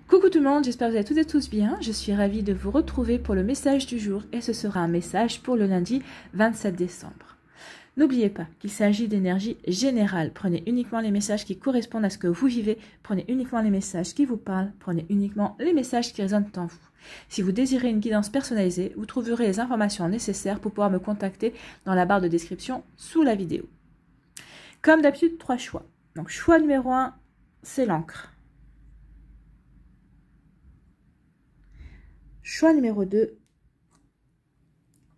Coucou tout le monde, j'espère que vous allez toutes et tous bien. Je suis ravie de vous retrouver pour le message du jour et ce sera un message pour le lundi 27 décembre. N'oubliez pas qu'il s'agit d'énergie générale. Prenez uniquement les messages qui correspondent à ce que vous vivez. Prenez uniquement les messages qui vous parlent. Prenez uniquement les messages qui résonnent en vous. Si vous désirez une guidance personnalisée, vous trouverez les informations nécessaires pour pouvoir me contacter dans la barre de description sous la vidéo. Comme d'habitude, 3 choix. Donc choix numéro 1, c'est l'encre. Choix numéro 2,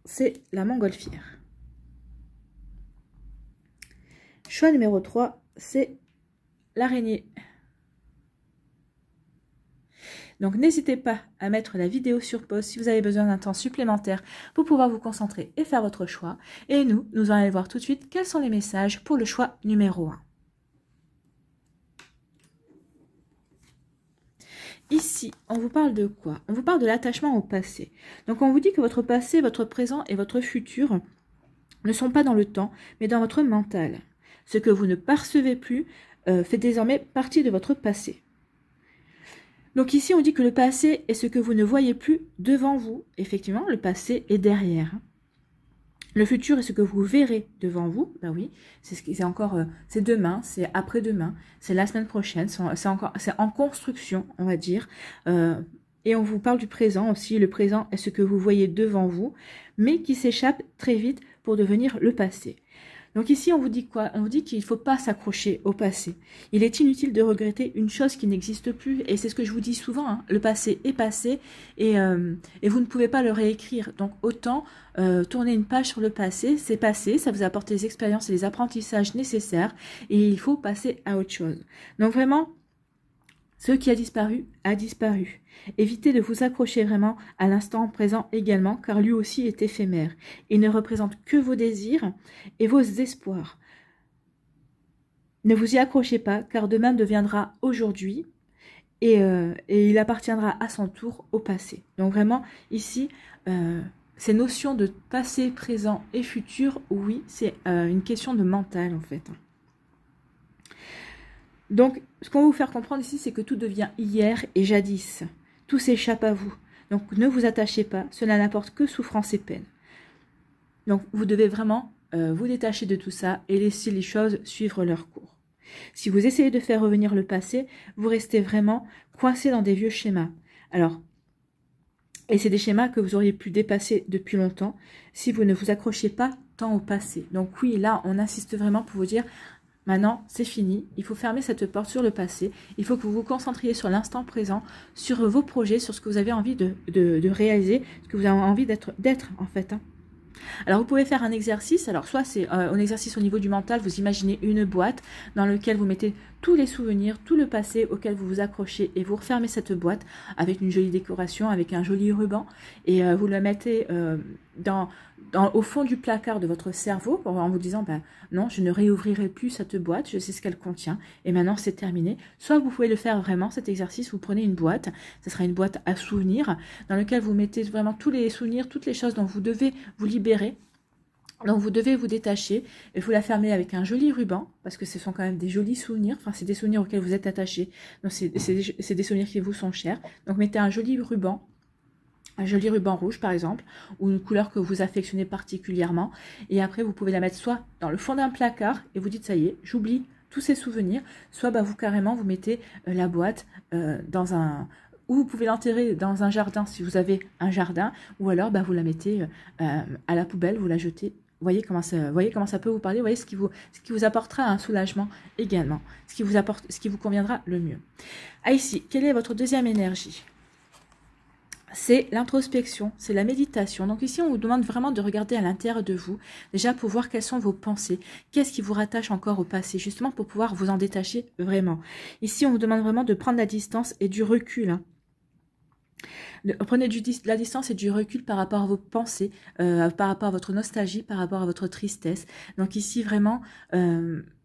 c'est la montgolfière. Choix numéro 3, c'est l'araignée. Donc n'hésitez pas à mettre la vidéo sur pause si vous avez besoin d'un temps supplémentaire pour pouvoir vous concentrer et faire votre choix. Et nous allons aller voir tout de suite quels sont les messages pour le choix numéro 1. Ici, on vous parle de quoi? On vous parle de l'attachement au passé. Donc, on vous dit que votre passé, votre présent et votre futur ne sont pas dans le temps, mais dans votre mental. Ce que vous ne percevez plus fait désormais partie de votre passé. Donc ici, on dit que le passé est ce que vous ne voyez plus devant vous. Effectivement, le passé est derrière. Le futur est ce que vous verrez devant vous. Ben oui, c'est encore, c'est demain, c'est après-demain, c'est la semaine prochaine, c'est en construction, on va dire. Et on vous parle du présent aussi. Le présent est ce que vous voyez devant vous, mais qui s'échappe très vite pour devenir le passé. Donc ici, on vous dit quoi? On vous dit qu'il ne faut pas s'accrocher au passé. Il est inutile de regretter une chose qui n'existe plus. Et c'est ce que je vous dis souvent, hein. Le passé est passé et vous ne pouvez pas le réécrire. Donc autant tourner une page sur le passé. C'est passé, ça vous apporte les expériences et les apprentissages nécessaires. Et il faut passer à autre chose. Donc vraiment, ce qui a disparu, a disparu. Évitez de vous accrocher vraiment à l'instant présent également, car lui aussi est éphémère. Il ne représente que vos désirs et vos espoirs. Ne vous y accrochez pas, car demain deviendra aujourd'hui et il appartiendra à son tour au passé. Donc vraiment, ici, ces notions de passé, présent et futur, oui, c'est une question de mental en fait. Donc, ce qu'on va vous faire comprendre ici, c'est que tout devient hier et jadis. Tout s'échappe à vous. Donc, ne vous attachez pas. Cela n'apporte que souffrance et peine. Donc, vous devez vraiment vous détacher de tout ça et laisser les choses suivre leur cours. Si vous essayez de faire revenir le passé, vous restez vraiment coincé dans des vieux schémas. Alors, et c'est des schémas que vous auriez pu dépasser depuis longtemps si vous ne vous accrochiez pas tant au passé. Donc oui, là, on insiste vraiment pour vous dire... Maintenant, c'est fini. Il faut fermer cette porte sur le passé. Il faut que vous vous concentriez sur l'instant présent, sur vos projets, sur ce que vous avez envie de réaliser, ce que vous avez envie d'être en fait. Hein. Alors, vous pouvez faire un exercice. Alors, soit c'est un exercice au niveau du mental. Vous imaginez une boîte dans laquelle vous mettez tous les souvenirs, tout le passé auquel vous vous accrochez et vous refermez cette boîte avec une jolie décoration, avec un joli ruban et vous le mettez au fond du placard de votre cerveau en vous disant ben, non, je ne réouvrirai plus cette boîte, je sais ce qu'elle contient et maintenant c'est terminé. Soit vous pouvez le faire vraiment cet exercice, vous prenez une boîte, ce sera une boîte à souvenirs dans laquelle vous mettez vraiment tous les souvenirs, toutes les choses dont vous devez vous libérer. Donc vous devez vous détacher et vous la fermez avec un joli ruban parce que ce sont quand même des jolis souvenirs, enfin c'est des souvenirs auxquels vous êtes attaché, donc c'est des souvenirs qui vous sont chers. Donc mettez un joli ruban rouge par exemple, ou une couleur que vous affectionnez particulièrement, et après vous pouvez la mettre soit dans le fond d'un placard et vous dites ça y est, j'oublie tous ces souvenirs, soit bah, vous mettez la boîte dans un... ou vous pouvez l'enterrer dans un jardin si vous avez un jardin, ou alors bah, vous la mettez à la poubelle, vous la jetez. Voyez comment ça peut vous parler, voyez ce qui vous apportera un soulagement également, ce qui vous conviendra le mieux. Ah ici, quelle est votre deuxième énergie? C'est l'introspection, c'est la méditation. Donc ici, on vous demande vraiment de regarder à l'intérieur de vous, déjà pour voir quelles sont vos pensées, qu'est-ce qui vous rattache encore au passé, justement pour pouvoir vous en détacher vraiment. Ici, on vous demande vraiment de prendre la distance et du recul, hein. Prenez de la distance et du recul par rapport à vos pensées, par rapport à votre nostalgie, par rapport à votre tristesse. Donc ici, vraiment,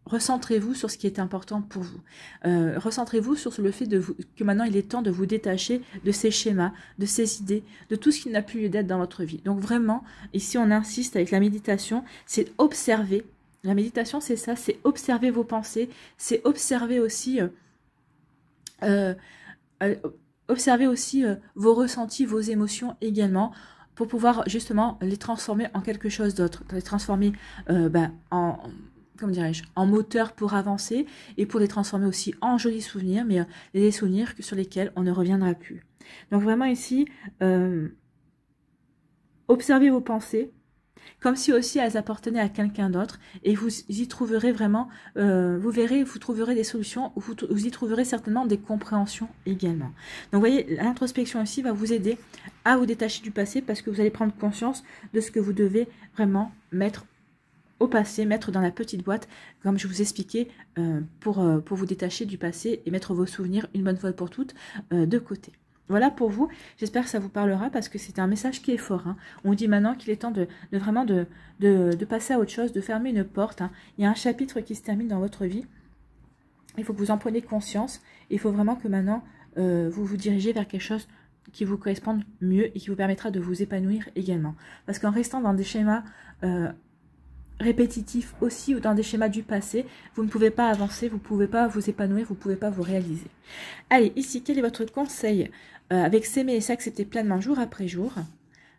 recentrez-vous sur ce qui est important pour vous. Recentrez-vous sur le fait que maintenant, il est temps de vous détacher de ces schémas, de ces idées, de tout ce qui n'a plus lieu d'être dans votre vie. Donc vraiment, ici, on insiste avec la méditation, c'est observer. La méditation, c'est ça, c'est observer vos pensées, c'est observer aussi... observez aussi vos ressentis, vos émotions également, pour pouvoir justement les transformer en quelque chose d'autre, les transformer en, comment dirais-je, en moteur pour avancer, et pour les transformer aussi en jolis souvenirs, mais des souvenirs sur lesquels on ne reviendra plus. Donc vraiment ici, observez vos pensées, comme si aussi elles appartenaient à quelqu'un d'autre, et vous y trouverez vraiment, vous verrez, vous trouverez des solutions, vous y trouverez certainement des compréhensions également. Donc vous voyez, l'introspection ici va vous aider à vous détacher du passé, parce que vous allez prendre conscience de ce que vous devez vraiment mettre au passé, mettre dans la petite boîte, comme je vous expliquais, pour vous détacher du passé et mettre vos souvenirs une bonne fois pour toutes de côté. Voilà pour vous, j'espère que ça vous parlera, parce que c'est un message qui est fort. Hein. On dit maintenant qu'il est temps de vraiment de passer à autre chose, de fermer une porte. Hein. Il y a un chapitre qui se termine dans votre vie, il faut que vous en preniez conscience, il faut vraiment que maintenant vous vous dirigez vers quelque chose qui vous corresponde mieux et qui vous permettra de vous épanouir également. Parce qu'en restant dans des schémas répétitifs aussi, ou dans des schémas du passé, vous ne pouvez pas avancer, vous ne pouvez pas vous épanouir, vous ne pouvez pas vous réaliser. Allez, ici, quel est votre conseil avec s'aimer et s'accepter pleinement jour après jour?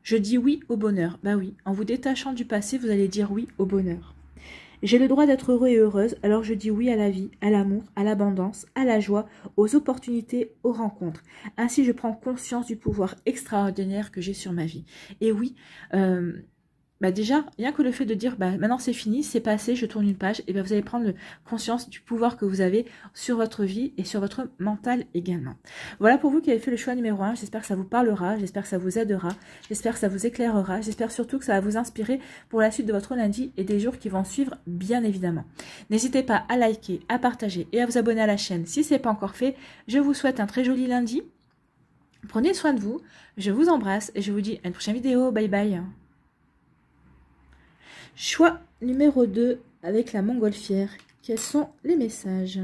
Je dis oui au bonheur. Bah oui, en vous détachant du passé, vous allez dire oui au bonheur. J'ai le droit d'être heureux et heureuse, alors je dis oui à la vie, à l'amour, à l'abondance, à la joie, aux opportunités, aux rencontres. Ainsi, je prends conscience du pouvoir extraordinaire que j'ai sur ma vie. Et oui, déjà, rien que le fait de dire maintenant c'est fini, c'est passé, je tourne une page, et vous allez prendre conscience du pouvoir que vous avez sur votre vie et sur votre mental également. Voilà pour vous qui avez fait le choix numéro 1, j'espère que ça vous parlera, j'espère que ça vous aidera, j'espère que ça vous éclairera, j'espère surtout que ça va vous inspirer pour la suite de votre lundi et des jours qui vont suivre, bien évidemment. N'hésitez pas à liker, à partager et à vous abonner à la chaîne si ce n'est pas encore fait. Je vous souhaite un très joli lundi, prenez soin de vous, je vous embrasse et je vous dis à une prochaine vidéo, bye bye. Choix numéro 2 avec la montgolfière. Quels sont les messages?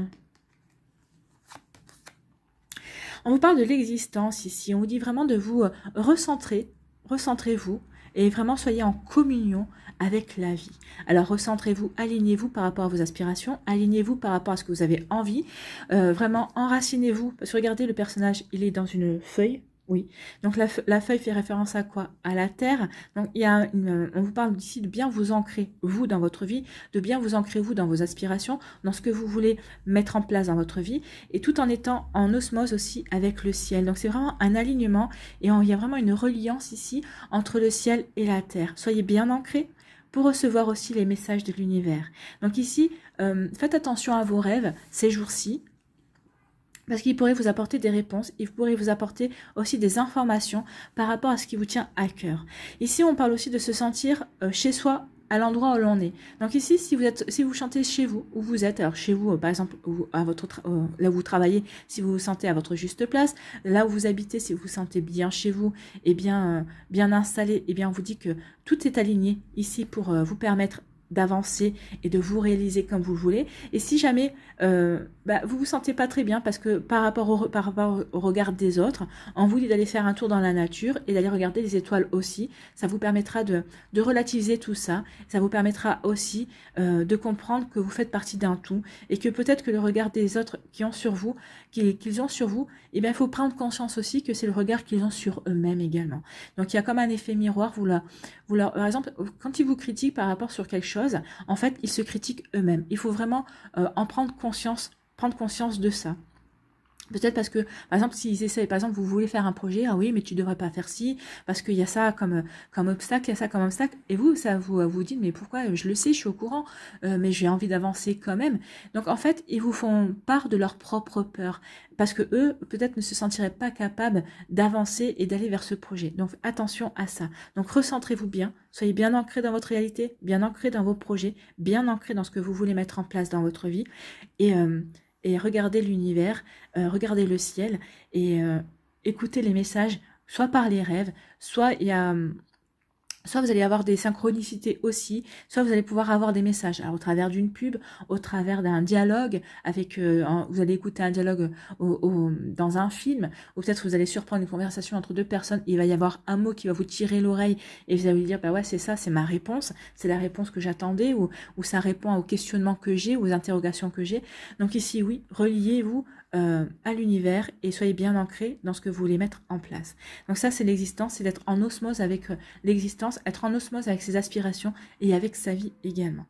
On vous parle de l'existence ici. On vous dit vraiment de vous recentrer. Recentrez-vous et vraiment soyez en communion avec la vie. Alors recentrez-vous, alignez-vous par rapport à vos aspirations, alignez-vous par rapport à ce que vous avez envie. Vraiment enracinez-vous. Parce que regardez, le personnage, il est dans une feuille. Oui, donc la feuille fait référence à quoi? À la terre. Donc il y a on vous parle d'ici de bien vous ancrer, vous, dans votre vie, de bien vous ancrer, vous, dans vos aspirations, dans ce que vous voulez mettre en place dans votre vie, et tout en étant en osmose aussi avec le ciel. Donc c'est vraiment un alignement, et il y a vraiment une reliance ici entre le ciel et la terre. Soyez bien ancrés pour recevoir aussi les messages de l'univers. Donc ici, faites attention à vos rêves ces jours-ci, parce qu'il pourrait vous apporter des réponses, il pourrait vous apporter aussi des informations par rapport à ce qui vous tient à cœur. Ici, on parle aussi de se sentir chez soi, à l'endroit où l'on est. Donc ici, si vous chantez chez vous, où vous êtes, alors chez vous, par exemple, là où vous travaillez, si vous vous sentez à votre juste place, là où vous habitez, si vous vous sentez bien chez vous, et bien installé, et bien on vous dit que tout est aligné ici pour vous permettre d'avancer et de vous réaliser comme vous le voulez. Et si jamais vous vous sentez pas très bien parce que par rapport au regard des autres, on vous dit d'aller faire un tour dans la nature et d'aller regarder les étoiles aussi. Ça vous permettra de relativiser tout ça. Ça vous permettra aussi de comprendre que vous faites partie d'un tout et que peut-être que le regard des autres qu'ils ont sur vous, eh bien, il faut prendre conscience aussi que c'est le regard qu'ils ont sur eux-mêmes également. Donc, il y a comme un effet miroir. Par exemple, quand ils vous critiquent par rapport sur quelque chose, en fait, ils se critiquent eux-mêmes. Il faut vraiment en prendre conscience de ça. Peut-être parce que, par exemple, s'ils essaient, par exemple, vous voulez faire un projet, ah oui, mais tu devrais pas faire ci, parce qu'il y a ça comme obstacle, il y a ça comme obstacle, et vous, ça vous dit, mais pourquoi, je le sais, je suis au courant, mais j'ai envie d'avancer quand même. Donc, en fait, ils vous font part de leur propre peur, parce que eux, peut-être ne se sentiraient pas capables d'avancer et d'aller vers ce projet. Donc, attention à ça. Donc, recentrez-vous bien, soyez bien ancrés dans votre réalité, bien ancrés dans vos projets, bien ancrés dans ce que vous voulez mettre en place dans votre vie, et regardez l'univers, regardez le ciel et écoutez les messages, soit par les rêves, soit soit vous allez avoir des synchronicités aussi, soit vous allez pouvoir avoir des messages au travers d'une pub, au travers d'un dialogue, vous allez écouter un dialogue dans un film, ou peut-être vous allez surprendre une conversation entre deux personnes, il va y avoir un mot qui va vous tirer l'oreille et vous allez vous dire, ouais, c'est ça, c'est ma réponse, c'est la réponse que j'attendais, ou ça répond aux questionnements que j'ai, aux interrogations que j'ai. Donc ici, oui, reliez-vous à l'univers et soyez bien ancrés dans ce que vous voulez mettre en place. Donc ça, c'est l'existence, c'est d'être en osmose avec l'existence, être en osmose avec ses aspirations et avec sa vie également.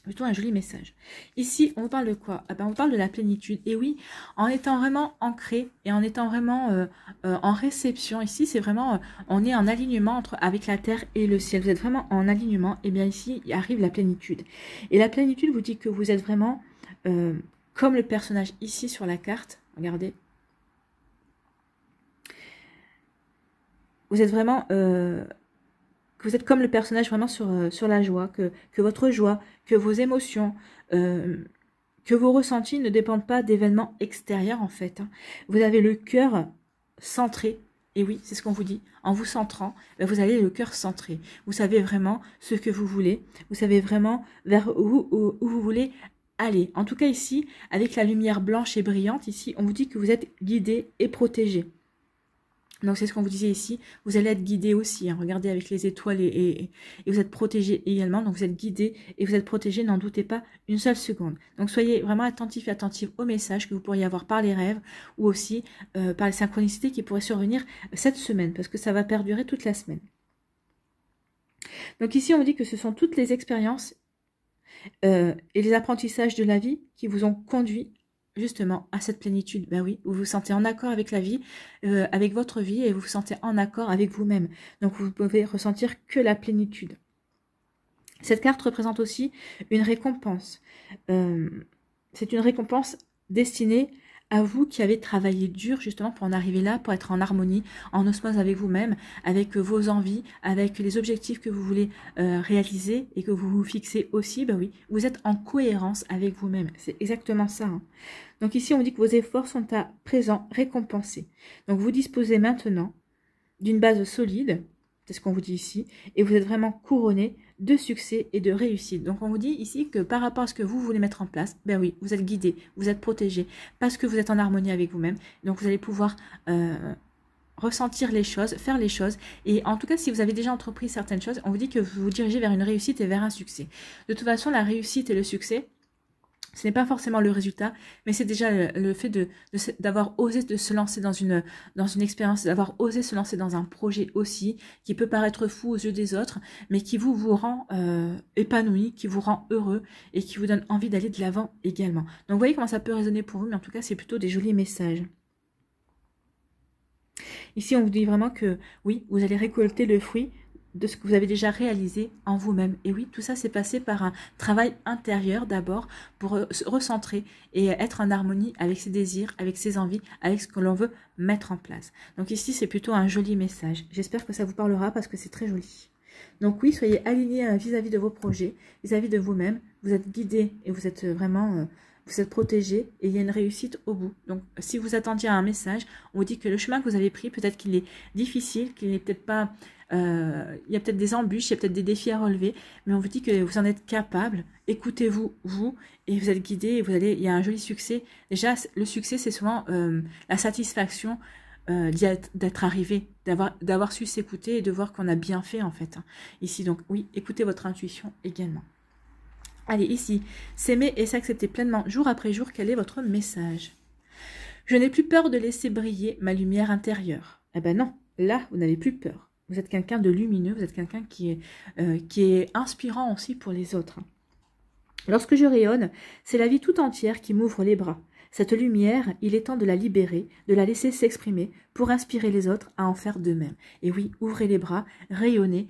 Plutôt un joli message. Ici, on vous parle de quoi? Ah ben, on vous parle de la plénitude. Et oui, en étant vraiment ancré et en étant vraiment en réception, ici, c'est vraiment, on est en alignement avec la terre et le ciel. Vous êtes vraiment en alignement. Et bien ici, arrive la plénitude. Et la plénitude vous dit que vous êtes vraiment comme le personnage ici sur la carte. Regardez. Vous êtes vraiment... que vous êtes comme le personnage vraiment sur la joie, que votre joie, que vos émotions, que vos ressentis ne dépendent pas d'événements extérieurs en fait. Hein. Vous avez le cœur centré, et oui, c'est ce qu'on vous dit, en vous centrant, vous avez le cœur centré. Vous savez vraiment ce que vous voulez, vous savez vraiment vers où vous voulez aller. En tout cas ici, avec la lumière blanche et brillante, ici, on vous dit que vous êtes guidé et protégé. Donc c'est ce qu'on vous disait ici, vous allez être guidé aussi, hein. Regardez avec les étoiles et vous êtes protégé également, donc vous êtes guidé et vous êtes protégé, n'en doutez pas une seule seconde. Donc soyez vraiment attentifs et attentives aux messages que vous pourriez avoir par les rêves ou aussi par les synchronicités qui pourraient survenir cette semaine, parce que ça va perdurer toute la semaine. Donc ici on vous dit que ce sont toutes les expériences et les apprentissages de la vie qui vous ont conduit justement à cette plénitude. Ben oui, vous vous sentez en accord avec la vie, avec votre vie, et vous vous sentez en accord avec vous-même. Donc vous pouvez ressentir que la plénitude. Cette carte représente aussi une récompense. C'est une récompense destinée à vous qui avez travaillé dur justement pour en arriver là, pour être en harmonie, en osmose avec vous-même, avec vos envies, avec les objectifs que vous voulez réaliser et que vous vous fixez aussi. Ben oui, vous êtes en cohérence avec vous-même. C'est exactement ça. Hein. Donc ici, on dit que vos efforts sont à présent récompensés. Donc vous disposez maintenant d'une base solide, c'est ce qu'on vous dit ici, et vous êtes vraiment couronné de succès et de réussite. Donc on vous dit ici que par rapport à ce que vous voulez mettre en place, ben oui, vous êtes guidé, vous êtes protégé, parce que vous êtes en harmonie avec vous-même. Donc vous allez pouvoir ressentir les choses, faire les choses. Et en tout cas, si vous avez déjà entrepris certaines choses, on vous dit que vous vous dirigez vers une réussite et vers un succès. De toute façon, la réussite et le succès, ce n'est pas forcément le résultat, mais c'est déjà le fait d'avoir osé de se lancer dans une expérience, d'avoir osé se lancer dans un projet aussi, qui peut paraître fou aux yeux des autres, mais qui vous rend épanoui, qui vous rend heureux et qui vous donne envie d'aller de l'avant également. Donc vous voyez comment ça peut résonner pour vous, mais en tout cas c'est plutôt des jolis messages. Ici on vous dit vraiment que oui, vous allez récolter le fruit de ce que vous avez déjà réalisé en vous-même. Et oui, tout ça s'est passé par un travail intérieur d'abord pour se recentrer et être en harmonie avec ses désirs, avec ses envies, avec ce que l'on veut mettre en place. Donc ici, c'est plutôt un joli message. J'espère que ça vous parlera parce que c'est très joli. Donc oui, soyez alignés vis-à-vis de vos projets, vis-à-vis de vous-même. Vous êtes guidés et vous êtes vraiment... vous êtes protégé et il y a une réussite au bout. Donc, si vous attendiez à un message, on vous dit que le chemin que vous avez pris, peut-être qu'il est difficile, qu'il n'est peut-être pas... il y a peut-être des embûches, il y a peut-être des défis à relever, mais on vous dit que vous en êtes capable. Écoutez-vous, et vous êtes guidé, et il y a un joli succès. Déjà, le succès, c'est souvent la satisfaction d'être arrivé, d'avoir su s'écouter et de voir qu'on a bien fait, en fait. Hein. Ici, donc, oui, écoutez votre intuition également. Allez, ici, s'aimer et s'accepter pleinement jour après jour, quel est votre message? Je n'ai plus peur de laisser briller ma lumière intérieure. Eh ben non, là, vous n'avez plus peur. Vous êtes quelqu'un de lumineux, vous êtes quelqu'un qui est inspirant aussi pour les autres. Lorsque je rayonne, c'est la vie tout entière qui m'ouvre les bras. Cette lumière, il est temps de la libérer, de la laisser s'exprimer pour inspirer les autres à en faire de même. Et oui, ouvrez les bras, rayonnez,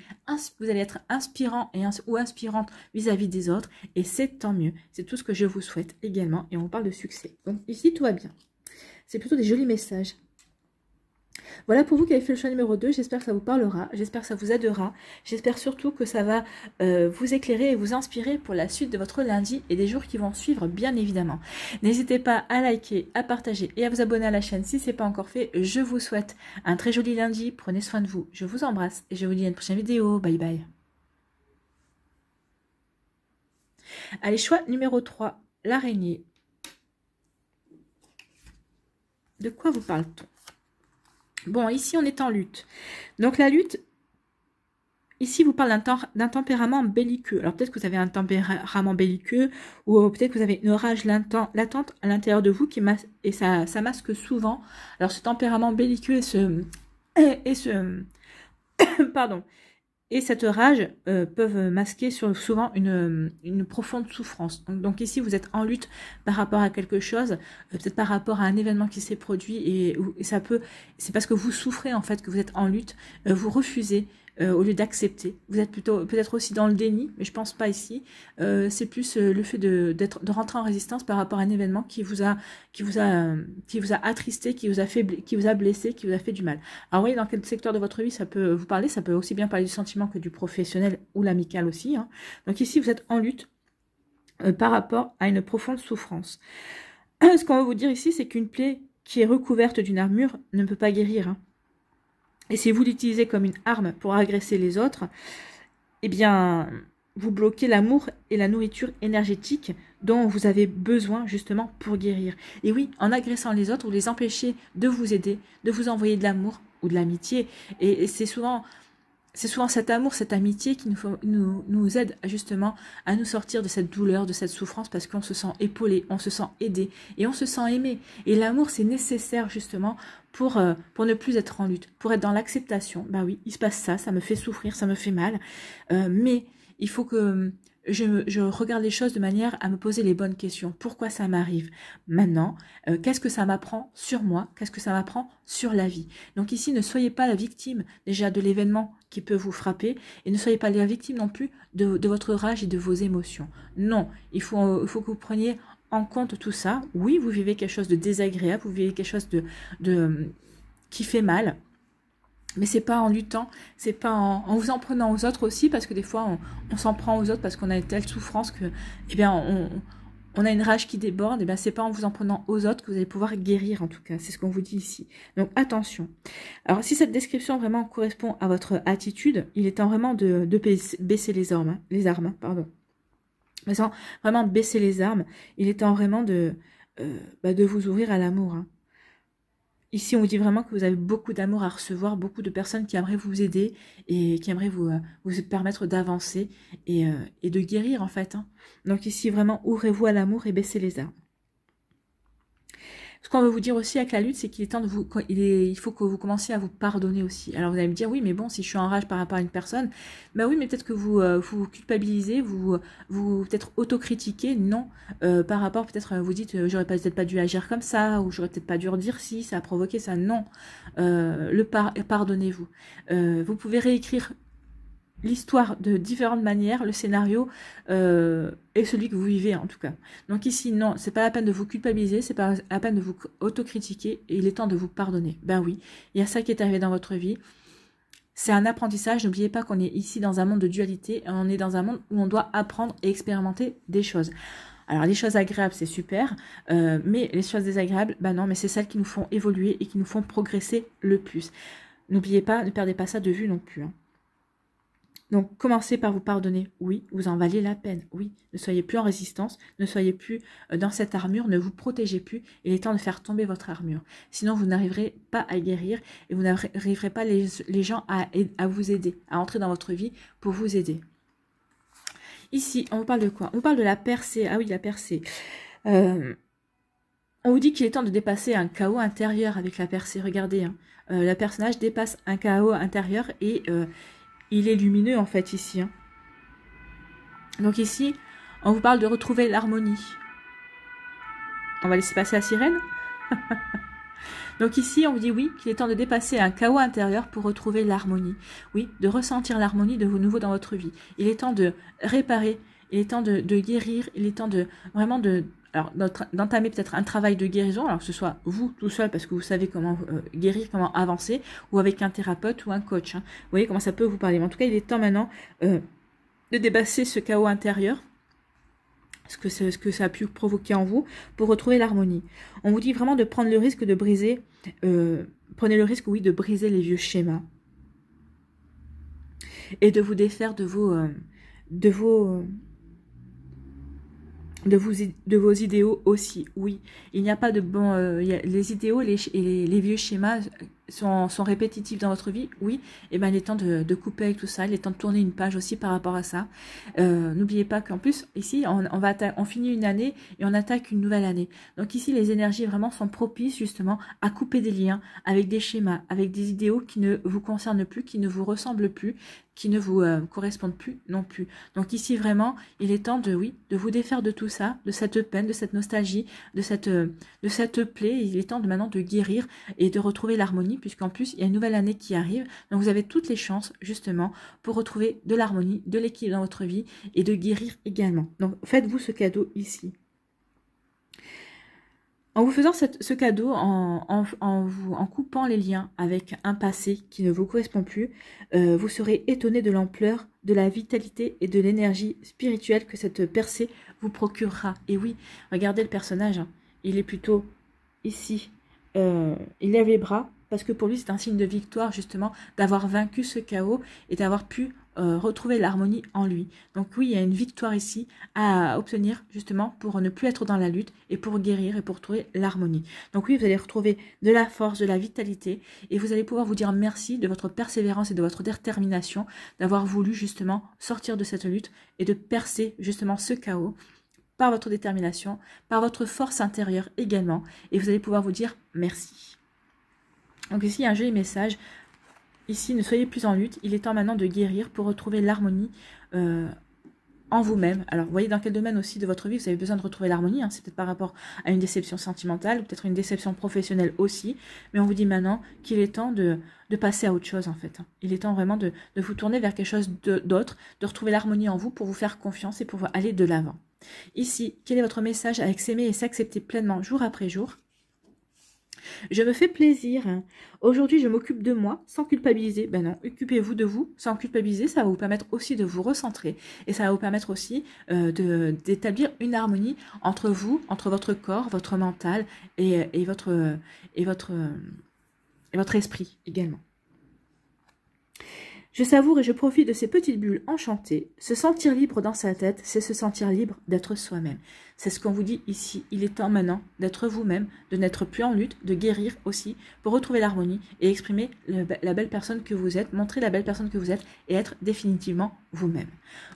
vous allez être inspirant ou inspirante vis-à-vis des autres et c'est tant mieux. C'est tout ce que je vous souhaite également et on parle de succès. Donc ici, tout va bien. C'est plutôt des jolis messages. Voilà pour vous qui avez fait le choix numéro 2, j'espère que ça vous parlera, j'espère que ça vous aidera, j'espère surtout que ça va vous éclairer et vous inspirer pour la suite de votre lundi et des jours qui vont suivre bien évidemment. N'hésitez pas à liker, à partager et à vous abonner à la chaîne si ce n'est pas encore fait. Je vous souhaite un très joli lundi, prenez soin de vous, je vous embrasse et je vous dis à une prochaine vidéo, bye bye. Allez, choix numéro 3, l'araignée. De quoi vous parle-t-on? Bon, ici, on est en lutte. Donc, la lutte, Ici, vous parle d'un tempérament belliqueux. Alors peut-être que vous avez un tempérament belliqueux ou peut-être que vous avez une rage latente à l'intérieur de vous et ça masque souvent. Alors ce tempérament belliqueux pardon, et cette rage peuvent masquer souvent une profonde souffrance. Donc ici, vous êtes en lutte par rapport à quelque chose, peut-être par rapport à un événement qui s'est produit et c'est parce que vous souffrez en fait que vous êtes en lutte, vous refusez au lieu d'accepter. Vous êtes plutôt peut-être aussi dans le déni, mais je pense pas ici. C'est plus le fait de rentrer en résistance par rapport à un événement qui vous a attristé, qui vous a blessé, qui vous a fait du mal. Alors oui, dans quel secteur de votre vie ça peut vous parler? Ça peut aussi bien parler du sentiment que du professionnel ou l'amical aussi. Hein. Donc ici, vous êtes en lutte par rapport à une profonde souffrance. Ce qu'on va vous dire ici, c'est qu'une plaie qui est recouverte d'une armure ne peut pas guérir. Hein. Et si vous l'utilisez comme une arme pour agresser les autres, eh bien, vous bloquez l'amour et la nourriture énergétique dont vous avez besoin justement pour guérir. Et oui, en agressant les autres, vous les empêchez de vous aider, de vous envoyer de l'amour ou de l'amitié. Et c'est souvent cet amour, cette amitié qui nous aide justement à nous sortir de cette douleur, de cette souffrance, parce qu'on se sent épaulé, on se sent aidé et on se sent aimé. Et l'amour, c'est nécessaire justement pour ne plus être en lutte, pour être dans l'acceptation. Ben oui, il se passe ça me fait souffrir, ça me fait mal, mais il faut que je regarde les choses de manière à me poser les bonnes questions. Pourquoi ça m'arrive maintenant? Qu'est-ce que ça m'apprend sur moi? Qu'est-ce que ça m'apprend sur la vie? Donc ici, ne soyez pas la victime déjà de l'événement qui peut vous frapper et ne soyez pas la victime non plus de votre rage et de vos émotions. Non, il faut que vous preniez en compte tout ça. Oui, vous vivez quelque chose de désagréable, vous vivez quelque chose qui fait mal. Mais c'est pas en luttant, c'est pas en vous en prenant aux autres aussi, parce que des fois on s'en prend aux autres parce qu'on a une telle souffrance que, eh bien, on a une rage qui déborde. Et bien, c'est pas en vous en prenant aux autres que vous allez pouvoir guérir, en tout cas. C'est ce qu'on vous dit ici. Donc attention. Alors si cette description vraiment correspond à votre attitude, il est temps vraiment de baisser les armes, pardon. Mais sans vraiment baisser les armes, il est temps vraiment de vous ouvrir à l'amour. Hein. Ici, on vous dit vraiment que vous avez beaucoup d'amour à recevoir, beaucoup de personnes qui aimeraient vous aider et qui aimeraient vous permettre d'avancer et de guérir, en fait. Hein. Donc ici, vraiment, ouvrez-vous à l'amour et baissez les armes. Ce qu'on veut vous dire aussi avec la lutte, c'est qu'il est temps il faut que vous commenciez à vous pardonner aussi. Alors vous allez me dire, oui, mais bon, si je suis en rage par rapport à une personne, bah oui, mais peut-être que vous culpabilisez, vous peut-être autocritiquez, non, par rapport, peut-être vous dites, j'aurais peut-être pas dû agir comme ça, ou j'aurais peut-être pas dû redire si, ça a provoqué ça, non. Pardonnez-vous. Vous pouvez réécrire l'histoire de différentes manières, le scénario est celui que vous vivez en tout cas. Donc ici, non, c'est pas la peine de vous culpabiliser, c'est pas la peine de vous autocritiquer, et il est temps de vous pardonner. Ben oui, il y a ça qui est arrivé dans votre vie. C'est un apprentissage, n'oubliez pas qu'on est ici dans un monde de dualité, on est dans un monde où on doit apprendre et expérimenter des choses. Alors les choses agréables, c'est super, mais les choses désagréables, ben non, mais c'est celles qui nous font évoluer et qui nous font progresser le plus. N'oubliez pas, ne perdez pas ça de vue non plus. Hein. Donc, commencez par vous pardonner. Oui, vous en valez la peine. Oui, ne soyez plus en résistance, ne soyez plus dans cette armure, ne vous protégez plus. Il est temps de faire tomber votre armure. Sinon, vous n'arriverez pas à guérir et vous n'arriverez pas les gens à vous aider, à entrer dans votre vie pour vous aider. Ici, on vous parle de quoi? On vous parle de la percée. Ah oui, la percée. On vous dit qu'il est temps de dépasser un chaos intérieur avec la percée. Regardez, hein. Le personnage dépasse un chaos intérieur et il est lumineux en fait ici. Hein. Donc ici, on vous parle de retrouver l'harmonie. On va laisser passer la sirène. Donc ici, on vous dit oui, qu'il est temps de dépasser un chaos intérieur pour retrouver l'harmonie. Oui, de ressentir l'harmonie de nouveau dans votre vie. Il est temps de réparer, il est temps de guérir, il est temps de vraiment d'entamer peut-être un travail de guérison, alors que ce soit vous tout seul parce que vous savez comment guérir, comment avancer, ou avec un thérapeute ou un coach. Hein. Vous voyez comment ça peut vous parler. Mais en tout cas, il est temps maintenant de dépasser ce chaos intérieur, ce que ça a pu provoquer en vous, pour retrouver l'harmonie. On vous dit vraiment de prendre le risque de briser, prenez le risque, oui, de briser les vieux schémas et de vous défaire de vos idéaux aussi. Oui, il n'y a pas de bon... les idéaux et les vieux schémas sont répétitifs dans votre vie, oui, et ben il est temps de couper avec tout ça, il est temps de tourner une page aussi par rapport à ça. N'oubliez pas qu'en plus, ici, on finit une année et on attaque une nouvelle année. Donc ici, les énergies vraiment sont propices justement à couper des liens avec des schémas, avec des idéaux qui ne vous concernent plus, qui ne vous ressemblent plus, qui ne vous correspondent plus non plus. Donc ici, vraiment, il est temps de vous défaire de tout ça, de cette peine, de cette nostalgie, de cette plaie. Il est temps maintenant de guérir et de retrouver l'harmonie, puisqu'en plus, il y a une nouvelle année qui arrive. Donc vous avez toutes les chances, justement, pour retrouver de l'harmonie, de l'équilibre dans votre vie et de guérir également. Donc faites-vous ce cadeau ici. En vous faisant ce cadeau, en coupant les liens avec un passé qui ne vous correspond plus, vous serez étonné de l'ampleur, de la vitalité et de l'énergie spirituelle que cette percée vous procurera. Et oui, regardez le personnage, hein, il est plutôt ici, il lève les bras, parce que pour lui c'est un signe de victoire justement, d'avoir vaincu ce chaos et d'avoir pu retrouver l'harmonie en lui. Donc oui, il y a une victoire ici à obtenir justement pour ne plus être dans la lutte et pour guérir et pour trouver l'harmonie. Donc oui, vous allez retrouver de la force, de la vitalité et vous allez pouvoir vous dire merci de votre persévérance et de votre détermination d'avoir voulu justement sortir de cette lutte et de percer justement ce chaos par votre détermination, par votre force intérieure également, et vous allez pouvoir vous dire merci. Donc ici, il y a un joli message. Ici, ne soyez plus en lutte, il est temps maintenant de guérir pour retrouver l'harmonie en vous-même. Alors, vous voyez dans quel domaine aussi de votre vie vous avez besoin de retrouver l'harmonie, hein. C'est peut-être par rapport à une déception sentimentale, ou peut-être une déception professionnelle aussi, mais on vous dit maintenant qu'il est temps de passer à autre chose en fait. Il est temps vraiment de vous tourner vers quelque chose d'autre, de retrouver l'harmonie en vous pour vous faire confiance et pour aller de l'avant. Ici, quel est votre message avec s'aimer et s'accepter pleinement jour après jour? Je me fais plaisir. Aujourd'hui, je m'occupe de moi sans culpabiliser. Ben non, occupez-vous de vous sans culpabiliser. Ça va vous permettre aussi de vous recentrer. Et ça va vous permettre aussi d'établir une harmonie entre vous, entre votre corps, votre mental et votre esprit également. Je savoure et je profite de ces petites bulles enchantées. Se sentir libre dans sa tête, c'est se sentir libre d'être soi-même. C'est ce qu'on vous dit ici. Il est temps maintenant d'être vous-même, de n'être plus en lutte, de guérir aussi pour retrouver l'harmonie et exprimer la belle personne que vous êtes, montrer la belle personne que vous êtes et être définitivement vous-même.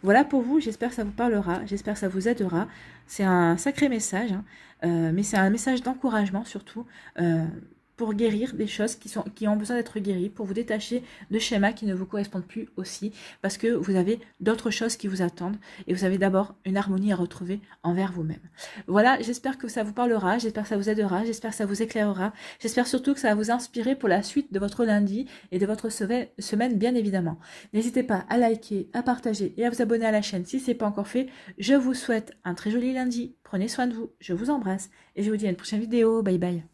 Voilà pour vous, j'espère que ça vous parlera, j'espère que ça vous aidera. C'est un sacré message, hein, mais c'est un message d'encouragement surtout. Pour guérir des choses qui ont besoin d'être guéries, pour vous détacher de schémas qui ne vous correspondent plus aussi, parce que vous avez d'autres choses qui vous attendent, et vous avez d'abord une harmonie à retrouver envers vous-même. Voilà, j'espère que ça vous parlera, j'espère que ça vous aidera, j'espère que ça vous éclairera, j'espère surtout que ça va vous inspirer pour la suite de votre lundi et de votre semaine, bien évidemment. N'hésitez pas à liker, à partager et à vous abonner à la chaîne si ce n'est pas encore fait. Je vous souhaite un très joli lundi, prenez soin de vous, je vous embrasse, et je vous dis à une prochaine vidéo, bye bye.